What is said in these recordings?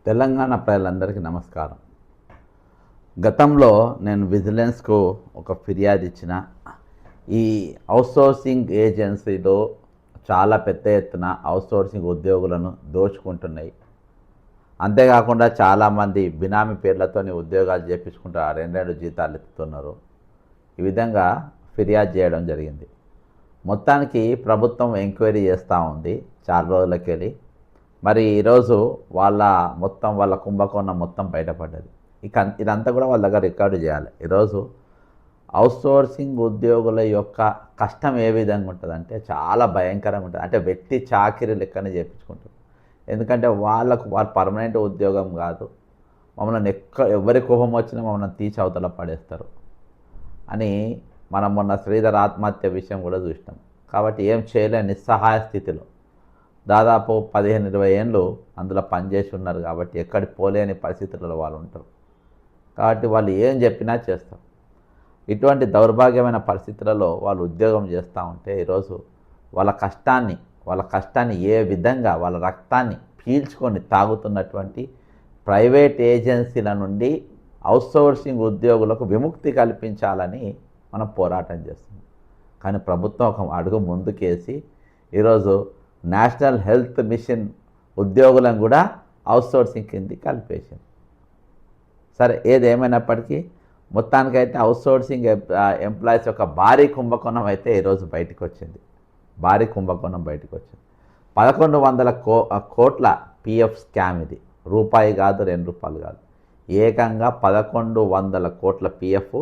తెలంగాణ ప్రజలందరికీ నమస్కారం. గతంలో నేను విజిలెన్స్కు ఒక ఫిర్యాదు ఇచ్చిన. ఈ అవుట్సోర్సింగ్ ఏజెన్సీలో చాలా పెద్ద ఎత్తున అవుట్సోర్సింగ్ ఉద్యోగులను దోచుకుంటున్నాయి. అంతేకాకుండా చాలామంది బినామీ పేర్లతోని ఉద్యోగాలు చేపించుకుంటారు, రెండేళ్ళు జీతాలు ఎత్తుతున్నారు. ఈ విధంగా ఫిర్యాదు చేయడం జరిగింది. మొత్తానికి ప్రభుత్వం ఎంక్వైరీ చేస్తూ ఉంది చాలా రోజులకెళ్ళి. మరి ఈరోజు వాళ్ళ కుంభకోణం మొత్తం బయటపడ్డది. ఇదంతా కూడా వాళ్ళ దగ్గర రికార్డు చేయాలి. ఈరోజు అవుట్సోర్సింగ్ ఉద్యోగుల యొక్క కష్టం ఏ విధంగా ఉంటుందంటే చాలా భయంకరంగా ఉంటుంది. అంటే వ్యక్తి చాకిరీ లెక్కనే చేయించుకుంటారు. ఎందుకంటే వాళ్ళు పర్మనెంట్ ఉద్యోగం కాదు. మమ్మల్ని ఎవరి కోపం వచ్చినా మమ్మల్ని తీసి అవతల పడేస్తారు అని మనం మొన్న శ్రీధర్ ఆత్మహత్య విషయం కూడా చూసినాం. కాబట్టి ఏం చేయలేని నిస్సహాయ స్థితిలో దాదాపు 15-20 ఏళ్ళు అందులో పనిచేసి ఉన్నారు. కాబట్టి ఎక్కడికి పోలేని పరిస్థితులలో వాళ్ళు ఉంటారు. కాబట్టి వాళ్ళు ఏం చెప్పినా చేస్తారు. ఇటువంటి దౌర్భాగ్యమైన పరిస్థితులలో వాళ్ళు ఉద్యోగం చేస్తూ ఉంటే ఈరోజు వాళ్ళ కష్టాన్ని ఏ విధంగా వాళ్ళ రక్తాన్ని పీల్చుకొని తాగుతున్నటువంటి ప్రైవేట్ ఏజెన్సీల నుండి అవుట్సోర్సింగ్ ఉద్యోగులకు విముక్తి కల్పించాలని మనం పోరాటం చేస్తున్నాం. కానీ ప్రభుత్వం ఒక అడుగు ముందుకేసి ఈరోజు నేషనల్ హెల్త్ మిషన్ ఉద్యోగులను కూడా అవుట్సోర్సింగ్ కింద కలిపేసింది. సరే, ఏదేమైనప్పటికీ మొత్తానికైతే అవుట్సోర్సింగ్ ఎంప్లాయీస్ యొక్క భారీ కుంభకోణం అయితే ఈరోజు బయటకు వచ్చింది. 1100 కోట్ల పిఎఫ్ స్కామ్. ఇది రూపాయి కాదు, ₹2 కాదు, ఏకంగా 1100 కోట్ల పిఎఫ్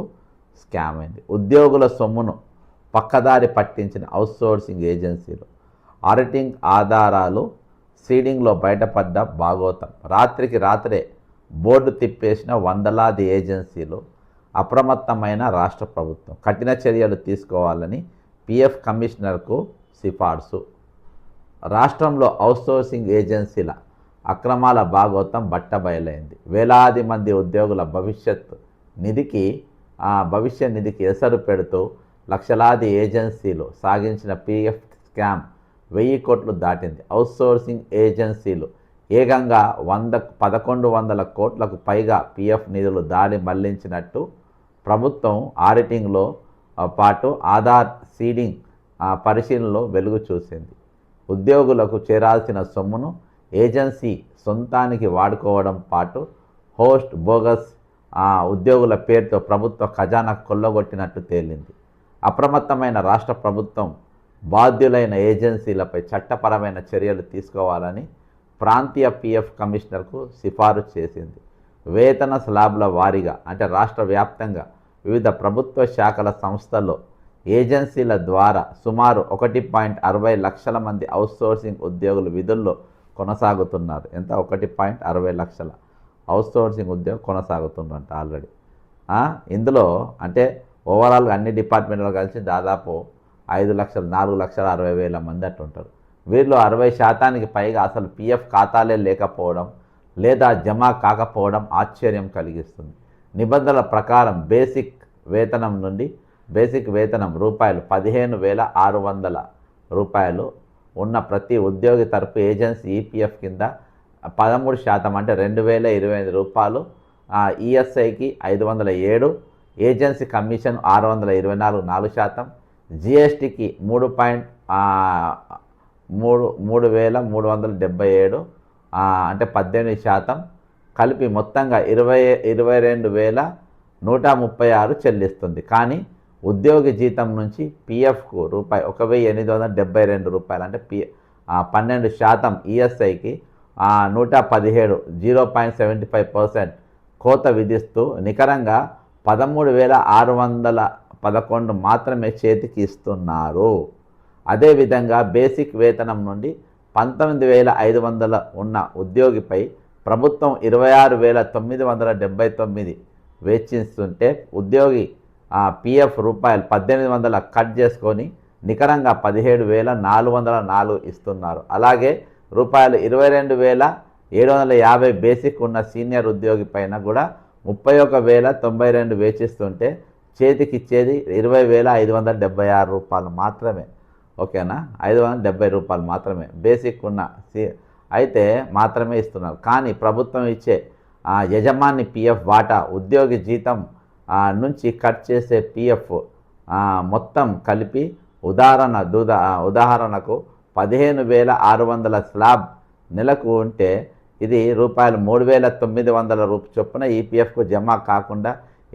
స్కామ్ అయింది. ఉద్యోగుల సొమ్మును పక్కదారి పట్టించిన అవుట్సోర్సింగ్ ఏజెన్సీలు ఆడిటింగ్ ఆధారాలు సీడింగ్లో బయటపడ్డ భాగోతం. రాత్రికి రాత్రే బోర్డు తిప్పేసిన వందలాది ఏజెన్సీలు. అప్రమత్తమైన రాష్ట్ర ప్రభుత్వం కఠిన చర్యలు తీసుకోవాలని పిఎఫ్ కమిషనర్కు సిఫార్సు. రాష్ట్రంలో అవుట్సోర్సింగ్ ఏజెన్సీల అక్రమాల భాగోతం బట్టబయలైంది. వేలాది మంది ఉద్యోగుల భవిష్యత్ నిధికి ఎసరు పెడుతూ లక్షలాది ఏజెన్సీలు సాగించిన పిఎఫ్ స్కామ్ 1000 కోట్లు దాటింది. అవుట్సోర్సింగ్ ఏజెన్సీలు ఏకంగా 1100 కోట్లకు పైగా పిఎఫ్ నిధులు దాడి మళ్లించినట్టు ప్రభుత్వం ఆడిటింగ్లో పాటు ఆధార్ సీడింగ్ పరిశీలనలో వెలుగు చూసింది. ఉద్యోగులకు చేరాల్సిన సొమ్మును ఏజెన్సీ సొంతానికి వాడుకోవడం పాటు హోస్ట్ బోగస్ ఉద్యోగుల పేరుతో ప్రభుత్వ ఖజానా కొల్లగొట్టినట్టు తేలింది. అప్రమత్తమైన రాష్ట్ర ప్రభుత్వం బాధ్యులైన ఏజెన్సీలపై చట్టపరమైన చర్యలు తీసుకోవాలని ప్రాంతీయ పిఎఫ్ కమిషనర్కు సిఫారసు చేసింది. వేతన స్లాబ్ల వారీగా అంటే రాష్ట్ర వ్యాప్తంగా వివిధ ప్రభుత్వ శాఖల సంస్థల్లో ఏజెన్సీల ద్వారా సుమారు 1.60 లక్షల మంది అవుట్సోర్సింగ్ ఉద్యోగులు విధుల్లో కొనసాగుతున్నారు. ఎంత? 1.60 లక్షల అవుట్సోర్సింగ్ ఉద్యోగం కొనసాగుతుందంట ఆల్రెడీ. ఇందులో అంటే ఓవరాల్గా అన్ని డిపార్ట్మెంట్లు కలిసి దాదాపు 4,60,000 మంది అట్టుంటారు. వీరిలో 60% పైగా అసలు పిఎఫ్ ఖాతాలే లేకపోవడం లేదా జమ కాకపోవడం ఆశ్చర్యం కలిగిస్తుంది. నిబంధనల ప్రకారం బేసిక్ వేతనం రూపాయలు 15,600 ఉన్న ప్రతి ఉద్యోగి తరపు ఏజెన్సీ ఈపీఎఫ్ కింద 13% అంటే ₹2,025, ఈఎస్ఐకి 507, ఏజెన్సీ కమిషన్ 624 4%, జిఎస్టీకి 3,377 అంటే 18%, కలిపి మొత్తంగా 22,136 చెల్లిస్తుంది. కానీ ఉద్యోగి జీతం నుంచి పిఎఫ్కు ₹1,872 అంటే 12%, ఈఎస్ఐకి 117 0.75% కోత విధిస్తూ నికరంగా 13,611 మాత్రమే చేతికి ఇస్తున్నారు. అదేవిధంగా బేసిక్ వేతనం నుండి 19,500 ఉన్న ఉద్యోగిపై ప్రభుత్వం 26,979 వెచ్చిస్తుంటే ఉద్యోగి పిఎఫ్ ₹1,800 కట్ చేసుకొని నికరంగా 17,404 ఇస్తున్నారు. అలాగే ₹22,750 బేసిక్ ఉన్న సీనియర్ ఉద్యోగి పైన కూడా 31,092 వేచిస్తుంటే చేతికిచ్చేది ₹20,576 మాత్రమే. ఓకేనా? ₹570 మాత్రమే బేసిక్ ఉన్న అయితే మాత్రమే ఇస్తున్నారు. కానీ ప్రభుత్వం ఇచ్చే యజమాని పిఎఫ్ వాటా, ఉద్యోగి జీతం నుంచి కట్ చేసే పిఎఫ్ మొత్తం కలిపి ఉదాహరణకు 15,600 స్లాబ్ నెలకు ఉంటే ఇది రూపాయలు 3,900 చొప్పున ఈపీఎఫ్కు జమ కాకుండా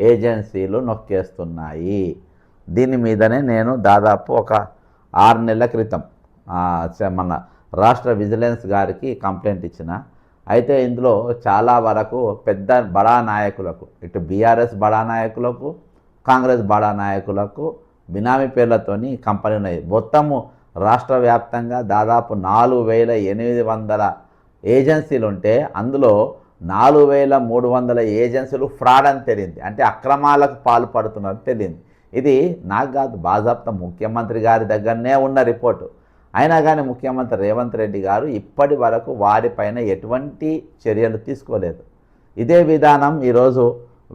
ఏజెన్సీలు నొక్కేస్తున్నాయి. దీని మీదనే నేను దాదాపు ఒక 6 నెలల క్రితం మన రాష్ట్ర విజిలెన్స్ గారికి కంప్లైంట్ ఇచ్చిన. అయితే ఇందులో చాలా వరకు పెద్ద బడా నాయకులకు, ఇటు బీఆర్ఎస్ బడా నాయకులకు, కాంగ్రెస్ బడా నాయకులకు బినామీ పేర్లతోని కంపెనీ ఉన్నాయి. మొత్తము రాష్ట్ర వ్యాప్తంగా దాదాపు 4,800 ఏజెన్సీలు ఉంటే అందులో 4,300 ఏజెన్సీలు ఫ్రాడ్ అని తెలియంది, అంటే అక్రమాలకు పాల్పడుతున్నారని తెలియంది. ఇది నాకు కాదు, బాజాప్తా ముఖ్యమంత్రి గారి దగ్గరనే ఉన్న రిపోర్టు. అయినా కానీ ముఖ్యమంత్రి రేవంత్ రెడ్డి గారు ఇప్పటి వరకు వారిపైన ఎటువంటి చర్యలు తీసుకోలేదు. ఇదే విధానం ఈరోజు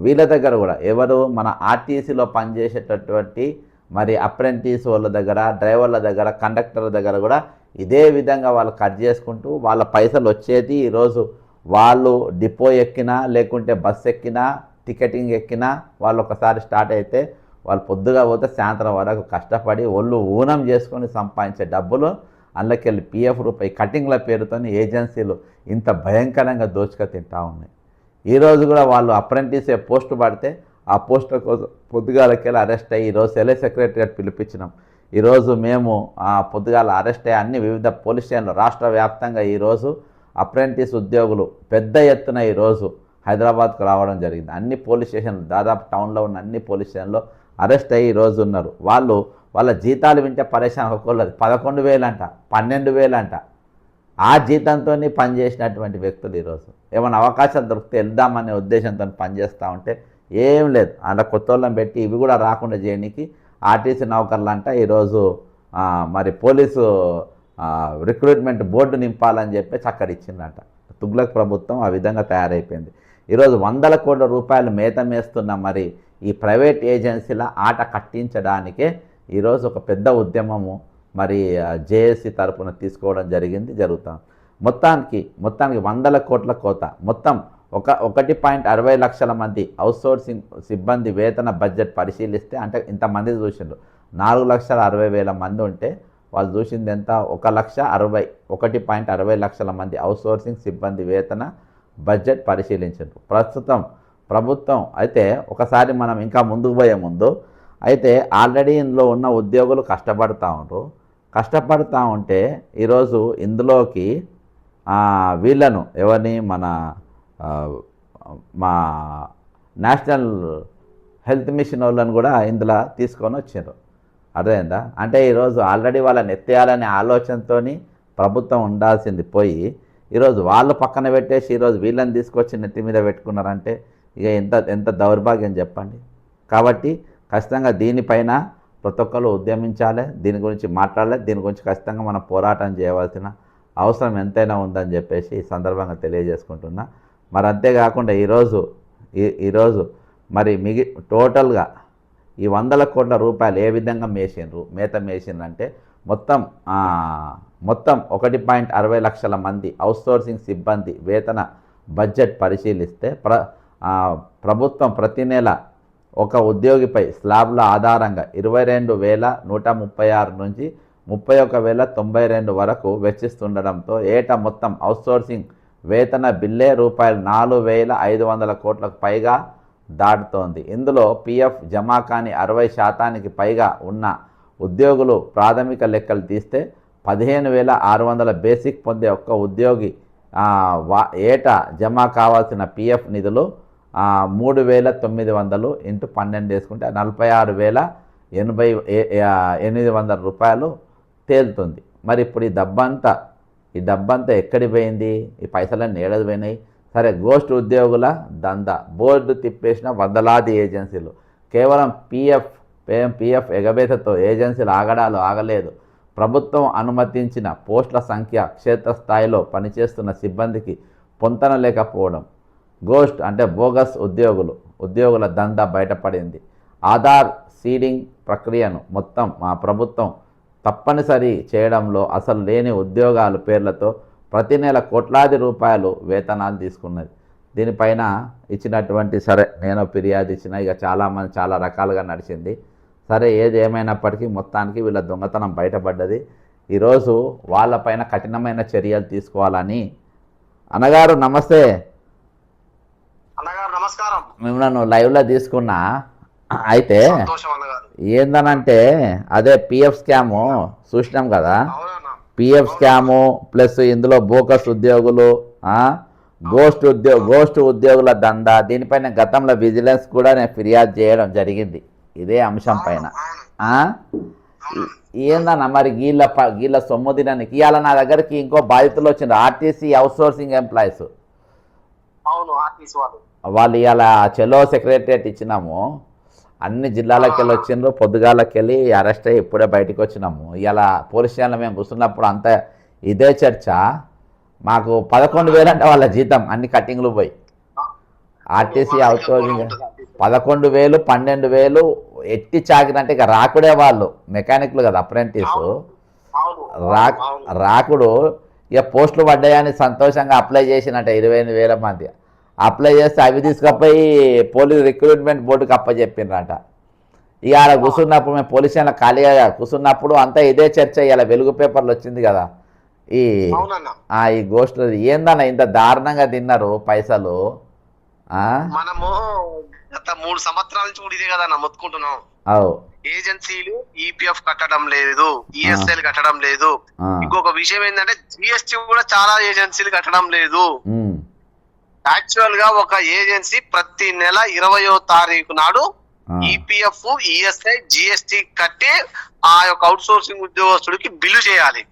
వీళ్ళ దగ్గర కూడా, ఎవరు మన ఆర్టీసీలో పనిచేసేటటువంటి మరి అప్రెంటిస్ వాళ్ళ దగ్గర, డ్రైవర్ల దగ్గర, కండక్టర్ల దగ్గర కూడా ఇదే విధంగా వాళ్ళు కట్ చేసుకుంటూ వాళ్ళ పైసలు వచ్చేది. ఈరోజు వాళ్ళు డిపో ఎక్కినా లేకుంటే బస్సు ఎక్కినా టికెటింగ్ ఎక్కినా వాళ్ళు ఒకసారి స్టార్ట్ అయితే వాళ్ళు పొద్దుగా పోతే సాయంత్రం వరకు కష్టపడి ఒళ్ళు ఊనం చేసుకొని సంపాదించే డబ్బులు అందులోకెళ్ళి పిఎఫ్ రూపాయి కటింగ్ల పేరుతో ఏజెన్సీలు ఇంత భయంకరంగా దోచుక తింటూ ఉన్నాయి. ఈరోజు కూడా వాళ్ళు అప్రెంటిస్ పోస్టు పడితే ఆ పోస్టుల కోసం పొద్దుగాలకెళ్ళి అరెస్ట్ అయ్యి ఈరోజు ఎల్ఐ సెక్రటరియట్ పిలిపించినాం. ఈరోజు మేము పొద్దుగాల అరెస్ట్ అయ్యి అన్ని వివిధ పోలీస్ స్టేషన్లు రాష్ట్ర వ్యాప్తంగా ఈరోజు అప్రెంటిస్ ఉద్యోగులు పెద్ద ఎత్తున ఈరోజు హైదరాబాద్కు రావడం జరిగింది. అన్ని పోలీస్ స్టేషన్లు, దాదాపు టౌన్లో ఉన్న అన్ని పోలీస్ స్టేషన్లో అరెస్ట్ అయ్యి ఈరోజు ఉన్నారు. వాళ్ళ జీతాలు వింటే పరేషాన్, ఒక్కొక్కరు 11,000 అంట, 12,000 అంట. ఆ జీతంతో పనిచేసినటువంటి వ్యక్తులు ఈరోజు ఏమైనా అవకాశాలు దొరికితే వెళ్దామనే ఉద్దేశంతో పనిచేస్తూ ఉంటే ఏం లేదు, అలా కొత్త వాళ్ళని పెట్టి ఇవి కూడా రాకుండా చేయడానికి ఆర్టీసీ నౌకర్లు అంట ఈరోజు మరి పోలీసు రిక్రూట్మెంట్ బోర్డు నింపాలని చెప్పి అక్కడ ఇచ్చిందంట. తుగ్లక్ ప్రభుత్వం ఆ విధంగా తయారైపోయింది. ఈరోజు 100 కోట్ల రూపాయలు మేతమేస్తున్న మరి ఈ ప్రైవేట్ ఏజెన్సీల ఆట కట్టించడానికే ఈరోజు ఒక పెద్ద ఉద్యమము మరి జేఏసీ తరఫున తీసుకోవడం జరుగుతాం. మొత్తానికి 100 కోట్ల కోత, మొత్తం 1.60 లక్షల మంది అవుట్సోర్సింగ్ సిబ్బంది వేతన బడ్జెట్ పరిశీలిస్తే, అంటే ఇంతమంది చూసిండ్రు, 4,60,000 మంది ఉంటే వాళ్ళు చూసింది ఎంత, 1,60,000 లక్షల మంది అవుట్సోర్సింగ్ సిబ్బంది వేతన బడ్జెట్ పరిశీలించారు ప్రస్తుతం ప్రభుత్వం. అయితే ఒకసారి మనం ఇంకా ముందుకు పోయే ముందు అయితే ఆల్రెడీ ఇందులో ఉన్న ఉద్యోగులు కష్టపడుతూ ఉంటే ఈరోజు ఇందులోకి వీళ్ళను ఎవరిని మా నేషనల్ హెల్త్ మిషన్ వాళ్ళని కూడా ఇందులో తీసుకొని వచ్చారు. అర్థమైందా? అంటే ఈరోజు ఆల్రెడీ వాళ్ళని ఎత్తేయాలనే ఆలోచనతో ప్రభుత్వం ఉండాల్సింది పోయి ఈరోజు వాళ్ళు పక్కన పెట్టేసి ఈరోజు వీళ్ళని తీసుకొచ్చి నెత్తి మీద పెట్టుకున్నారంటే ఇక ఎంత దౌర్భాగ్యం చెప్పండి. కాబట్టి ఖచ్చితంగా దీనిపైన ప్రతి ఒక్కరు ఉద్యమించాలి, దీని గురించి మాట్లాడాలి, దీని గురించి ఖచ్చితంగా మనం పోరాటం చేయవలసిన అవసరం ఎంతైనా ఉందని చెప్పేసి ఈ సందర్భంగా తెలియజేసుకుంటున్నా. మరి అంతేకాకుండా ఈరోజు మరి టోటల్గా ఈ 100 కోట్ల రూపాయలు ఏ విధంగా మేత మేసిండ్రంటే మొత్తం 1.60 లక్షల మంది అవుట్సోర్సింగ్ సిబ్బంది వేతన బడ్జెట్ పరిశీలిస్తే ప్రభుత్వం ప్రతి నెల ఒక ఉద్యోగిపై స్లాబ్ల ఆధారంగా 22,136 నుంచి 31,092 వరకు వెచ్చిస్తుండడంతో ఏటా మొత్తం అవుట్సోర్సింగ్ వేతన బిల్లే రూపాయలు 4,500 కోట్లకు పైగా దాటుతోంది. ఇందులో పిఎఫ్ జమా కాని 60% పైగా ఉన్న ఉద్యోగులు ప్రాథమిక లెక్కలు తీస్తే 15,600 బేసిక్ పొందే ఒక్క ఉద్యోగి ఏటా జమా కావాల్సిన పిఎఫ్ నిధులు 3,900 ఇంటూ 12 వేసుకుంటే 46,800 రూపాయలు తేలుతుంది. మరి ఇప్పుడు ఈ డబ్బంతా ఎక్కడికి పోయింది? ఈ పైసలన్నీ ఏడాది పోయినాయి. సరే, గోస్ట్ ఉద్యోగుల దందా, బోర్డు తిప్పేసిన వందలాది ఏజెన్సీలు, కేవలం పిఎఫ్ ఎగబేతతో ఏజెన్సీలు ఆగలేదు. ప్రభుత్వం అనుమతించిన పోస్టుల సంఖ్య క్షేత్రస్థాయిలో పనిచేస్తున్న సిబ్బందికి పొంతన లేకపోవడం, గోస్ట్ అంటే బోగస్ ఉద్యోగుల దందా బయటపడింది. ఆధార్ సీడింగ్ ప్రక్రియను మొత్తం మా ప్రభుత్వం తప్పనిసరి చేయడంలో అసలు లేని ఉద్యోగాల పేర్లతో ప్రతి నెల కోట్లాది రూపాయలు వేతనాలు తీసుకున్నది. దీనిపైన ఇచ్చినటువంటి సరే నేను ఫిర్యాదు ఇచ్చిన, ఇక చాలామంది చాలా రకాలుగా నడిచింది. సరే ఏది ఏమైనప్పటికీ మొత్తానికి వీళ్ళ దొంగతనం బయటపడ్డది. ఈరోజు వాళ్ళపైన కఠినమైన చర్యలు తీసుకోవాలని. అన్నగారు నమస్తే. అన్నగారు నమస్కారం. మిమ్మల్ని లైవ్లో తీసుకున్నా. అయితే సంతోషం అన్నగారు. ఏందనంటే అదే పిఎఫ్ స్కాము చూసినాం కదా. అవునన్నా. పిఎఫ్ స్కాము ప్లస్ ఇందులో బోకస్ ఉద్యోగులు, గోస్ట్ ఉద్యోగుల దందా, దీనిపైన గతంలో విజిలెన్స్ కూడా నేను ఫిర్యాదు చేయడం జరిగింది ఇదే అంశం పైన. ఏందన్న మరి గీళ్ళ సొమ్ము తినడానికి ఇవాళ నా దగ్గరికి ఇంకో బాధితులు వచ్చిండ్రు, ఆర్టీసీ అవుట్సోర్సింగ్ ఎంప్లాయీస్. అవును, ఆర్టీసీ వాళ్ళు ఇవాళ చెలో సెక్రటరియట్ ఇచ్చినాము, అన్ని జిల్లాలకు వెళ్ళి వచ్చిండ్రు. పొద్దుగాలకి వెళ్ళి అరెస్ట్ అయ్యి ఇప్పుడే బయటకు వచ్చినాము. ఇవాళ పోలీస్ స్టేషన్లో మేము కూర్చున్నప్పుడు అంతా ఇదే చర్చ. మాకు 11,000 అంటే వాళ్ళ జీతం అన్ని కట్టింగ్లు పోయి. ఆర్టీసీ అవుట్సోర్సింగ్ 11,000 12,000 ఎట్టి చాకినంటే ఇక రాకుడే వాళ్ళు మెకానిక్లు కదా, అప్రెంటిస్ రాకుడు. ఇక పోస్టులు పడ్డాయని సంతోషంగా అప్లై చేసినట్ట 28,000 మంది అప్లై చేస్తే అవి తీసుకుపోయి పోలీస్ రిక్రూట్మెంట్ బోర్డుకి అప్పచెప్పిండ్రట. ఇక అలా కూర్చున్నప్పుడు మేము పోలీస్ స్టేషన్లో ఖాళీగా కూర్చున్నప్పుడు అంతా ఇదే చర్చ. ఇలా వెలుగు పేపర్లు వచ్చింది కదా ఈ గోష్ఠులు. ఏందన్న ఇంత దారుణంగా తిన్నారు పైసలు? మనము గత 3 సంవత్సరాల నుంచి కూడా ఇదే కదా మొత్తుకుంటున్నాం. ఏజెన్సీలు ఈపీఎఫ్ కట్టడం లేదు, ఈఎస్ఐలు కట్టడం లేదు. ఇంకొక విషయం ఏంటంటే జిఎస్టీ కూడా చాలా ఏజెన్సీలు కట్టడం లేదు. యాక్చువల్ గా ఒక ఏజెన్సీ ప్రతి నెల 20వ తారీఖు నాడు ఈపీఎఫ్, ఈఎస్ఐ, జిఎస్టీ కట్టి ఆ యొక్క అవుట్ సోర్సింగ్ ఉద్యోగస్తుడికి బిల్లు చేయాలి.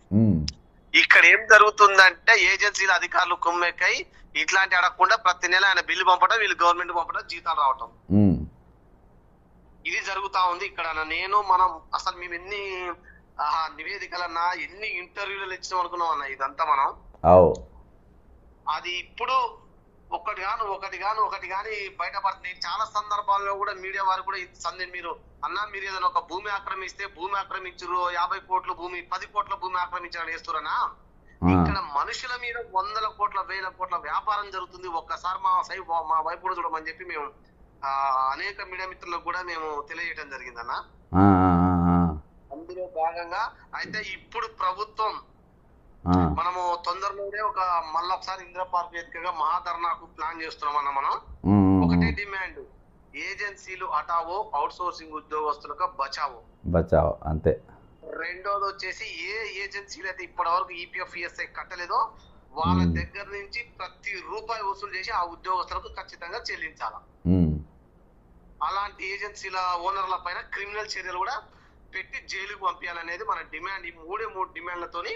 ఇక్కడ ఏం జరుగుతుందంటే ఏజెన్సీల అధికారులు కుమ్మెక్కై ఇట్లాంటి అడగకుండా ప్రతి నెల ఆయన బిల్లు పంపడం, వీళ్ళు గవర్నమెంట్ పంపడం, జీతాలు రావటం, ఇది జరుగుతా ఉంది ఇక్కడ. మనం అసలు మేము ఎన్ని నివేదికలన్నా ఎన్ని ఇంటర్వ్యూలు ఇచ్చినాం అనుకున్నాం అన్న. ఇదంతా మనం అది ఇప్పుడు ఒకటి గాని బయటపడుతుంది. చాలా సందర్భాల్లో కూడా మీడియా వారు కూడా మీరు ఏదైనా ఒక భూమి ఆక్రమిస్తే భూమి ఆక్రమించరు, 50 కోట్ల భూమి 10 కోట్ల భూమి ఆక్రమించాలని వేస్తున్నా. ఇక్కడ మనుషుల మీద 100 కోట్ల 1000 కోట్ల వ్యాపారం జరుగుతుంది. ఒక్కసారి మా వైపు కూడా చూడమని చెప్పి మేము అనేక మీడియా మిత్రులకు కూడా మేము తెలియజేయడం జరిగిందన్న. అందులో భాగంగా అయితే ఇప్పుడు ప్రభుత్వం మనము తొందరలోనే మళ్ళొకసారి ఇందిరా పార్క్ వేదికగా మహాధర్నాకు ప్లాన్ చేస్తున్నాం అన్న. మనం ఒకటే డిమాండ్, ఏజెన్సీలు హటావో, అవుట్ సోర్సింగ్ ఉద్యోగస్తులకు బచావో అంతే. రెండోది వచ్చేసి ఏ ఏజెన్సీలు అయితే ఇప్పటి వరకు ఈపీఎఫ్, ఈఎస్ఐ కట్టలేదో వాళ్ళ దగ్గర నుంచి ప్రతి రూపాయి వసూలు చేసి ఆ ఉద్యోగస్తులకు ఖచ్చితంగా చెల్లించాలి. అలాంటి ఏజెన్సీల ఓనర్ల పైన క్రిమినల్ చర్యలు కూడా పెట్టి జైలుకు పంపించాలనేది మన డిమాండ్. ఈ 3 డిమాండ్లతోని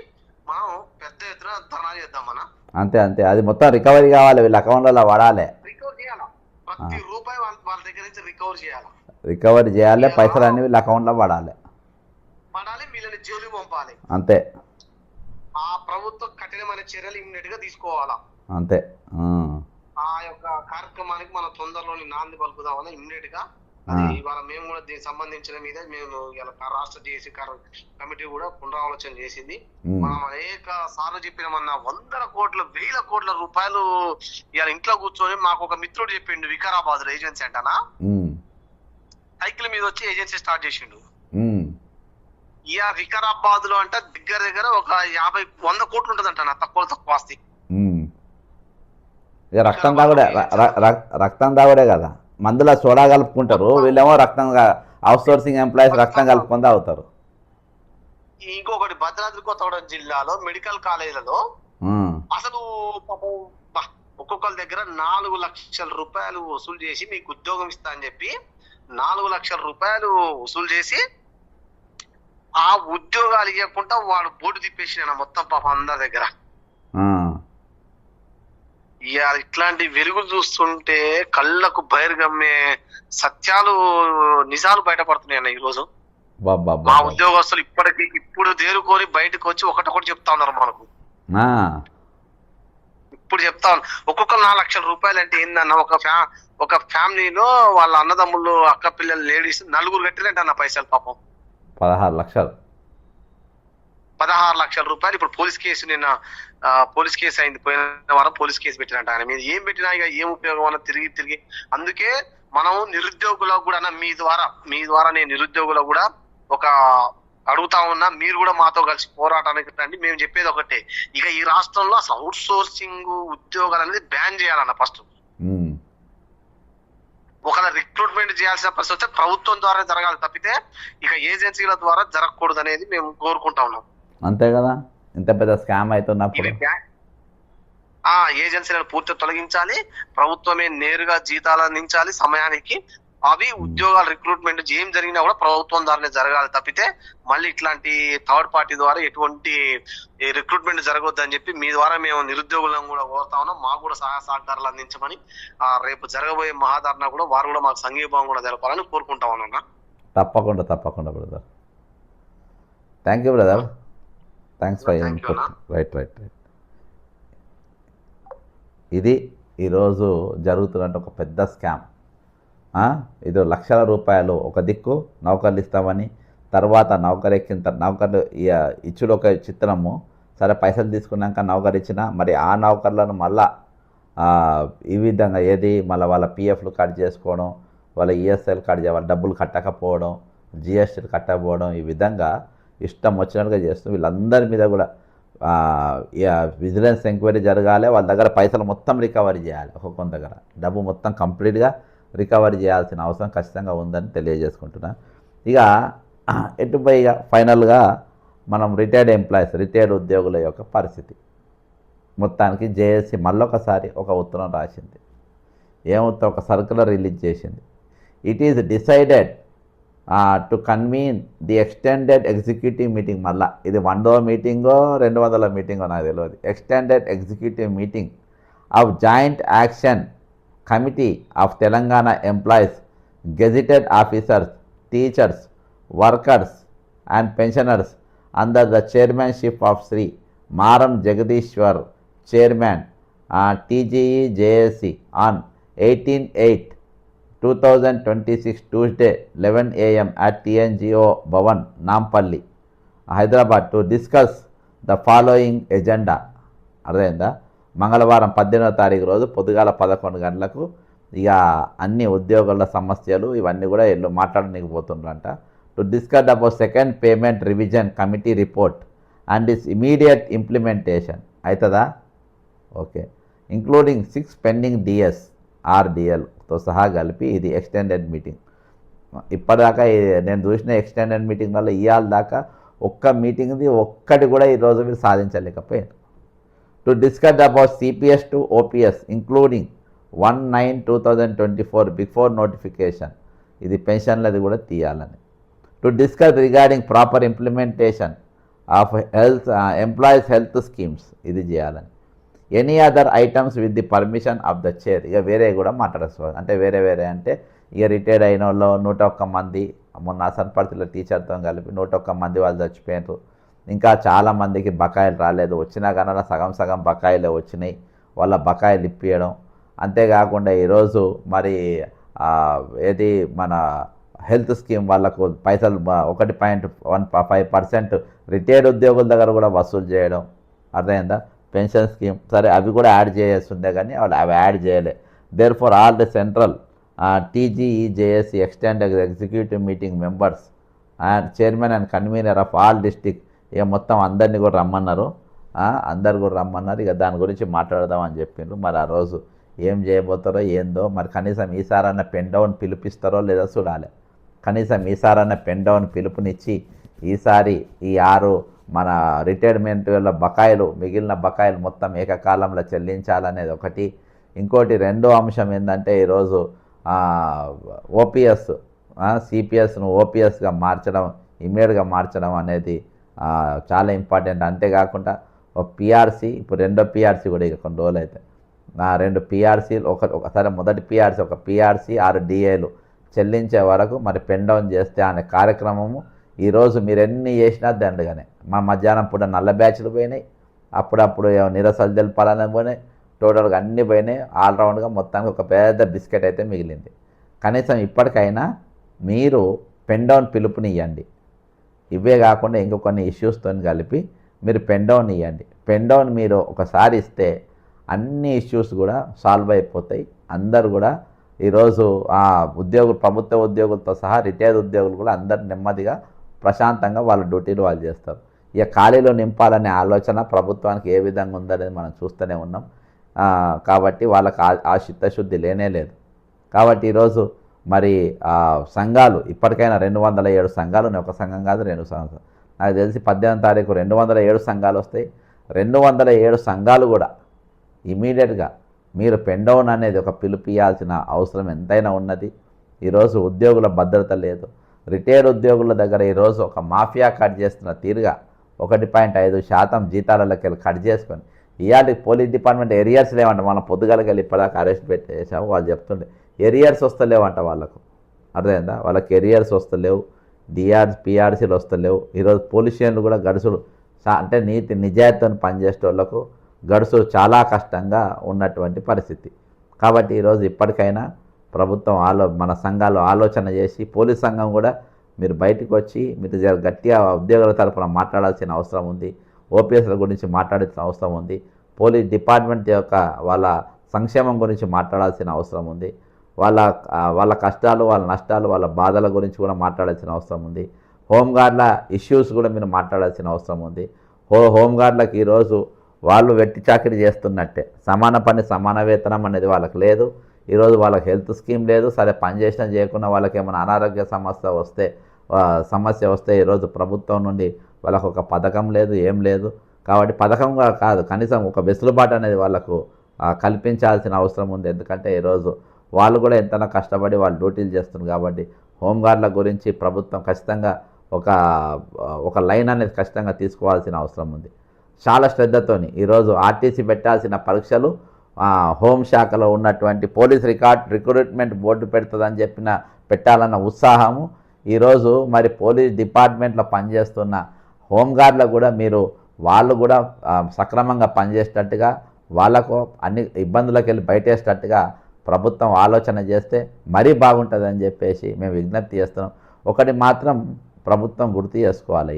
మనం పెద్ద ఎత్తున ధర్నా చేద్దామన్నా. అంతే అది మొత్తం రికవరీ కావాలి, వీళ్ళ అకౌంట్లలో వాడాలి, రికవర్ చేయాలి. ప్రతి రూపాయి వాళ్ళ దగ్గర నుంచి రికవరీ చేయాలి. పైసలు అన్ని వీళ్ళ అకౌంట్లో పడాలి, వీళ్ళని జైలుకు పంపాలి. అంతే. ఆ ప్రభుత్వం కఠినమైన చర్యలు ఇమ్మీడియట్ గా తీసుకోవాలా. అంతే. ఆ యొక్క కార్యక్రమానికి మనం తొందరలోని నాంది పలుకుదామని ఇమ్మీడియట్ గా. ఇవాళ మేము కూడా దీనికి సంబంధించిన మీద మేము రాష్ట్ర జేఏసీ కమిటీ కూడా పునరాలోచన చేసింది. మనం అనేక సార్లు చెప్పినామన్నా 100 కోట్ల 1000 కోట్ల రూపాయలు ఇవాళ ఇంట్లో కూర్చొని. మాకు ఒక మిత్రుడు చెప్పిండు, వికారాబాద్ లో ఏజెన్సీ అంటనా, సైకిల్ మీద వచ్చి ఏజెన్సీ స్టార్ట్ చేసిండు. ఇక వికారాబాద్ లో అంట దగ్గర ఒక 50-100 కోట్లు ఉంటదంట నా తక్కువ ఆస్తి. రక్తం తాగుడే కదా, మందులో సోడా కలుపుకుంటారు, వీళ్ళేమో రక్తంగా అవుట్ సోర్సింగ్ ఎంప్లాయీస్ రక్తం కలుపుకొని తాగుతారు. ఇంకొకటి భద్రాద్రి కొత్తగూడెం జిల్లాలో మెడికల్ కాలేజీలలో అసలు ఒక్కొక్కరి దగ్గర 4 లక్షల రూపాయలు వసూలు చేసి మీకు ఉద్యోగం ఇస్తా అని చెప్పి 4 లక్షల రూపాయలు వసూలు చేసి ఆ ఉద్యోగాలు ఇవ్వకుండా వాడు బోర్డు తిప్పేసిన మొత్తం పాపం అందరి దగ్గర. ఇట్లాంటి వెలుగులు చూస్తుంటే కళ్ళకు బహిర్గమ్మే సత్యాలు, నిజాలు బయటపడుతున్నాయి అన్న. ఈ రోజు మా ఉద్యోగస్తులు ఇప్పుడు దేరుకొని బయటకు వచ్చి ఒకటొకటి చెప్తా ఉన్నారు మనకు. ఇప్పుడు చెప్తా ఒక్కొక్కరు 4 లక్షల రూపాయలు అంటే ఏందన్న, ఒక ఫ్యామిలీలో వాళ్ళ అన్నదమ్ముళ్ళు, అక్క పిల్లలు, లేడీస్ 4 కట్టిరంట అన్న పైసలు పాపం. 16 లక్షలు 16 లక్షల రూపాయలు ఇప్పుడు పోలీస్ కేసు నిన్న పోలీస్ కేసు అయింది, పోయిన వారం పోలీస్ కేసు పెట్టినట్టు ఆయన మీద. ఏం పెట్టినా ఇక ఏం ఉపయోగం అన్న తిరిగి అందుకే మనం నిరుద్యోగులకు కూడా మీ ద్వారా నేను నిరుద్యోగులకు కూడా ఒక అడుగుతా ఉన్నా, మీరు కూడా మాతో కలిసి పోరాటానికి రండి. మేము చెప్పేది ఒకటే, ఇక ఈ రాష్ట్రంలో అసలు అవుట్ సోర్సింగ్ ఉద్యోగాలు అనేది బ్యాన్ చేయాలన్న ఫస్ట్. ఒకవేళ రిక్రూట్మెంట్ చేయాల్సిన పరిస్థితి వస్తే ప్రభుత్వం ద్వారా జరగాలి తప్పితే ఇక ఏజెన్సీల ద్వారా జరగకూడదు అనేది మేము కోరుకుంటా ఉన్నాం. అంతే కదా, ఇంత పెద్ద స్కామ్ అవుతున్నప్పుడు ఏజెన్సీలను పూర్తిగా తొలగించాలి, ప్రభుత్వమే నేరుగా జీతాలు అందించాలి సమయానికి. అవి ఉద్యోగాల రిక్రూట్మెంట్ ఏం జరిగినా కూడా ప్రభుత్వం ద్వారానే జరగాలి తప్పితే మళ్ళీ ఇట్లాంటి థర్డ్ పార్టీ ద్వారా ఎటువంటి రిక్రూట్మెంట్ జరగొద్దు అని చెప్పి మీ ద్వారా మేము నిరుద్యోగులను కూడా కోరుతా ఉన్నాం. మాకు కూడా సహాయ సహకారాలు అందించమని, రేపు జరగబోయే మహాధరణ కూడా వారు కూడా మాకు సంఘీభావం కూడా తెలపాలని కోరుకుంటా ఉన్నాం. తప్పకుండా brother. Thank you brother, thanks for input. Right. ఇది ఈరోజు జరుగుతున్నట్టు ఒక పెద్ద స్కామ్. ఇది లక్షల రూపాయలు ఒక దిక్కు నౌకర్లు ఇస్తామని, తర్వాత నౌకర్లు ఇచ్చుడు ఒక చిత్రము. సరే పైసలు తీసుకున్నాక నౌకరు ఇచ్చిన మరి ఆ నౌకర్లను మళ్ళా ఈ విధంగా మళ్ళీ వాళ్ళ పిఎఫ్లు కట్ చేసుకోవడం, వాళ్ళ ఈఎస్ఐలు కట్ వాళ్ళ డబ్బులు కట్టకపోవడం, జిఎస్టీలు కట్టకపోవడం, ఈ విధంగా ఇష్టం వచ్చినట్టుగా చేస్తూ వీళ్ళందరి మీద కూడా విజిలెన్స్ ఎంక్వైరీ జరగాలి. వాళ్ళ దగ్గర పైసలు మొత్తం రికవరీ చేయాలి. ఒక్కొక్క దగ్గర డబ్బు మొత్తం కంప్లీట్గా రికవరీ చేయాల్సిన అవసరం ఖచ్చితంగా ఉందని తెలియజేసుకుంటున్నా. ఇక ఫైనల్గా మనం రిటైర్డ్ ఉద్యోగుల యొక్క పరిస్థితి మొత్తానికి జేఏసీ మళ్ళొకసారి ఒక ఉత్తరం రాసింది. ఒక సర్క్యులర్ రిలీజ్ చేసింది. It is decided to convene the extended executive meeting. మళ్ళీ ఇది 100వ మీటింగో 200వ మీటింగో నాకు తెలియదు. Extended executive meeting of joint action committee of Telangana employees, gazetted officers, teachers, workers and pensioners under the chairmanship of Shri Maram Jagadishwar, chairman TGE JSC on 18/8/2026 Tuesday 11 AM at TNGO Bhavan, Nampalli, Hyderabad to discuss the following agenda. అర్థమైందా? మంగళవారం 18వ తారీఖు రోజు పొద్దుగాల 11 గంటలకు ఇక అన్ని ఉద్యోగుల సమస్యలు ఇవన్నీ కూడా వీళ్ళు మాట్లాడలేకపోతున్నారంట. To discuss about second payment revision committee report and its immediate implementation. అవుతుందా? ఓకే. ఇంక్లూడింగ్ 6 పెండింగ్ DS RDLతో సహా కలిపి ఇది ఎక్స్టెండెడ్ మీటింగ్. ఇప్పటిదాకా నేను చూసిన ఎక్స్టెండెడ్ మీటింగ్ వల్ల ఇవాళ దాకా ఒక్క మీటింగ్ది ఒక్కటి కూడా ఈరోజు మీరు సాధించలేకపోయారు. To discuss about CPS to OPS including 1/9/2024 before notification, ఇది పెన్షన్లది కూడా తీయాలని. To discuss regarding proper implementation of employees health schemes, ఇది చేయాలని. Any other items with the permission of the chair. ఇక వేరే కూడా మాట్లాడచ్చు. అంటే వేరే అంటే ఇక రిటైర్డ్ అయిన వాళ్ళు 101 మంది, మొన్న అసన్పర్తిలో టీచర్తో కలిపి 101 మంది వాళ్ళు చచ్చిపోయారు. ఇంకా చాలామందికి బకాయిలు రాలేదు, వచ్చినా కన్నా సగం బకాయిలే వచ్చినాయి. వాళ్ళ బకాయిలు ఇప్పియడం. అంతేకాకుండా ఈరోజు మరి మన హెల్త్ స్కీమ్ వాళ్ళకు పైసలు 1.15% రిటైర్డ్ ఉద్యోగుల దగ్గర కూడా వసూలు చేయడం. అర్థమైందా? పెన్షన్ స్కీమ్ సరే అవి కూడా యాడ్ చేస్తుండే కానీ అవి యాడ్ చేయలే. There for all the central TGE JSC extended executive meeting members and chairman and convenor of all district, ఇక మొత్తం అందరినీ కూడా రమ్మన్నారు. అందరు కూడా రమ్మన్నారు. ఇక దాని గురించి మాట్లాడదామని చెప్పిండ్రు. మరి ఆ రోజు ఏం చేయబోతారో ఏందో మరి. కనీసం ఈసారన్న పెన్ డౌన్ పిలుపిస్తారో లేదో చూడాలి. కనీసం ఈసారన్న పెన్ డౌన్ పిలుపునిచ్చి ఈసారి ఈ 6 మన రిటైర్మెంట్ వల్ల బకాయిలు, మిగిలిన బకాయిలు మొత్తం ఏకకాలంలో చెల్లించాలనేది ఒకటి. ఇంకోటి రెండో అంశం ఏంటంటే ఈరోజు OPS CPSను OPSగా మార్చడం, ఇమ్మీడియట్గా మార్చడం అనేది చాలా ఇంపార్టెంట్. అంతేకాకుండా ఒక PRC, ఇప్పుడు రెండో PRC కూడా ఇక కొన్ని రోజులు అయితే 2 PRCలు ఒకసారి మొదటి PRC ఒక PRC 6 DAలు చెల్లించే వరకు మరి పెన్ డౌన్ చేస్తే అనే కార్యక్రమము ఈరోజు మీరు ఎన్ని చేసినా దండగానే. మా మధ్యాహ్నం పూట నల్ల బ్యాచ్లు పోయినాయి, అప్పుడప్పుడు నిరసలు తెలపాలని పోయినాయి, టోటల్గా అన్నీ పోయినాయి. ఆల్రౌండ్గా మొత్తానికి ఒక పెద్ద బిస్కెట్ అయితే మిగిలింది. కనీసం ఇప్పటికైనా మీరు పెన్ డౌన్ పిలుపునివ్వండి. ఇవే కాకుండా ఇంకో కొన్ని ఇష్యూస్తో కలిపి మీరు పెన్ డౌన్ ఇవ్వండి. పెన్ డౌన్ మీరు ఒకసారి ఇస్తే అన్ని ఇష్యూస్ కూడా సాల్వ్ అయిపోతాయి. అందరు కూడా ఈరోజు ఆ ఉద్యోగులు, ప్రభుత్వ ఉద్యోగులతో సహా రిటైర్డ్ ఉద్యోగులు కూడా అందరు నెమ్మదిగా ప్రశాంతంగా వాళ్ళ డ్యూటీలు వాళ్ళు చేస్తారు. ఇక ఖాళీలో నింపాలనే ఆలోచన ప్రభుత్వానికి ఏ విధంగా ఉందనేది మనం చూస్తూనే ఉన్నాం. కాబట్టి వాళ్ళకి ఆ చిత్తశుద్ధి లేనే లేదు. కాబట్టి ఈరోజు మరి సంఘాలు ఇప్పటికైనా 207 సంఘాలు ఉన్నాయి. ఒక సంఘం కాదు, 2 సంఘాలు. నాకు తెలిసి 18వ తారీఖు 207 సంఘాలు వస్తాయి. 207 సంఘాలు కూడా ఇమీడియట్గా మీరు పెన్ డౌన్ అనేది ఒక పిలుపియాల్సిన అవసరం ఎంతైనా ఉన్నది. ఈరోజు ఉద్యోగుల భద్రత లేదు. రిటైర్డ్ ఉద్యోగుల దగ్గర ఈరోజు ఒక మాఫియా కట్ చేస్తున్న తీరుగా 1.5% జీతాలకి వెళ్ళి కట్ చేసుకొని ఇవాళ పోలీస్ డిపార్ట్మెంట్ ఎరియర్స్ లేవంట. మనం పొద్దుగాలకి వెళ్ళి ఇప్పటిదాకా అరెస్ట్ పెట్టేసాము. వాళ్ళు చెప్తుండే ఎరియర్స్ వస్తలేవంట వాళ్ళకు. అర్థమైందా? వాళ్ళకి ఎరియర్స్ వస్తలేవు, పిఆర్సీలు వస్తలేవు. ఈరోజు పోలీసులు కూడా గడుసులు అంటే నీతి నిజాయితీని పనిచేసే వాళ్ళకు గడుసులు చాలా కష్టంగా ఉన్నటువంటి పరిస్థితి. కాబట్టి ఈరోజు ఇప్పటికైనా ప్రభుత్వం మన సంఘాలు ఆలోచన చేసి పోలీస్ సంఘం కూడా మీరు బయటకు వచ్చి మీరు గట్టిగా ఉద్యోగుల తరఫున మాట్లాడాల్సిన అవసరం ఉంది. ఓపీఎస్ల గురించి మాట్లాడాల్సిన అవసరం ఉంది. పోలీస్ డిపార్ట్మెంట్ యొక్క వాళ్ళ సంక్షేమం గురించి మాట్లాడాల్సిన అవసరం ఉంది. వాళ్ళ కష్టాలు, వాళ్ళ నష్టాలు, వాళ్ళ బాధల గురించి కూడా మాట్లాడాల్సిన అవసరం ఉంది. హోంగార్డ్ల ఇష్యూస్ కూడా మీరు మాట్లాడాల్సిన అవసరం ఉంది. హోంగార్డ్లకు ఈరోజు వాళ్ళు వెట్టి చాకిరీ చేస్తున్నట్టే, సమాన పని సమాన వేతనం అనేది వాళ్ళకి లేదు. ఈరోజు వాళ్ళకి హెల్త్ స్కీమ్ లేదు. సరే పని చేసినా చేయకుండా వాళ్ళకి ఏమైనా అనారోగ్య సమస్య వస్తే ఈరోజు ప్రభుత్వం నుండి వాళ్ళకు ఒక పథకం లేదు, ఏం లేదు. కాబట్టి పథకంగా కాదు, కనీసం ఒక వెసులుబాటు అనేది వాళ్ళకు కల్పించాల్సిన అవసరం ఉంది. ఎందుకంటే ఈరోజు వాళ్ళు కూడా ఎంతైనా కష్టపడి వాళ్ళు డ్యూటీలు చేస్తున్నారు. కాబట్టి హోంగార్డ్ల గురించి ప్రభుత్వం ఖచ్చితంగా ఒక లైన్ అనేది ఖచ్చితంగా తీసుకోవాల్సిన అవసరం ఉంది. చాలా శ్రద్ధతోని ఈరోజు ఆర్టీసీ పెట్టాల్సిన పరీక్షలు హోంశాఖలో ఉన్నటువంటి పోలీస్ రిక్రూట్మెంట్ బోర్డు పెడుతుందని పెట్టాలన్న ఉత్సాహము ఈరోజు మరి పోలీస్ డిపార్ట్మెంట్లో పనిచేస్తున్న హోంగార్డ్లు కూడా వాళ్ళు కూడా సక్రమంగా పనిచేసేటట్టుగా, వాళ్ళకు అన్ని ఇబ్బందులకు వెళ్ళి బయటేసేటట్టుగా ప్రభుత్వం ఆలోచన చేస్తే మరీ బాగుంటుందని చెప్పేసి మేము విజ్ఞప్తి చేస్తున్నాం. ఒకటి మాత్రం ప్రభుత్వం గుర్తు చేసుకోవాలి.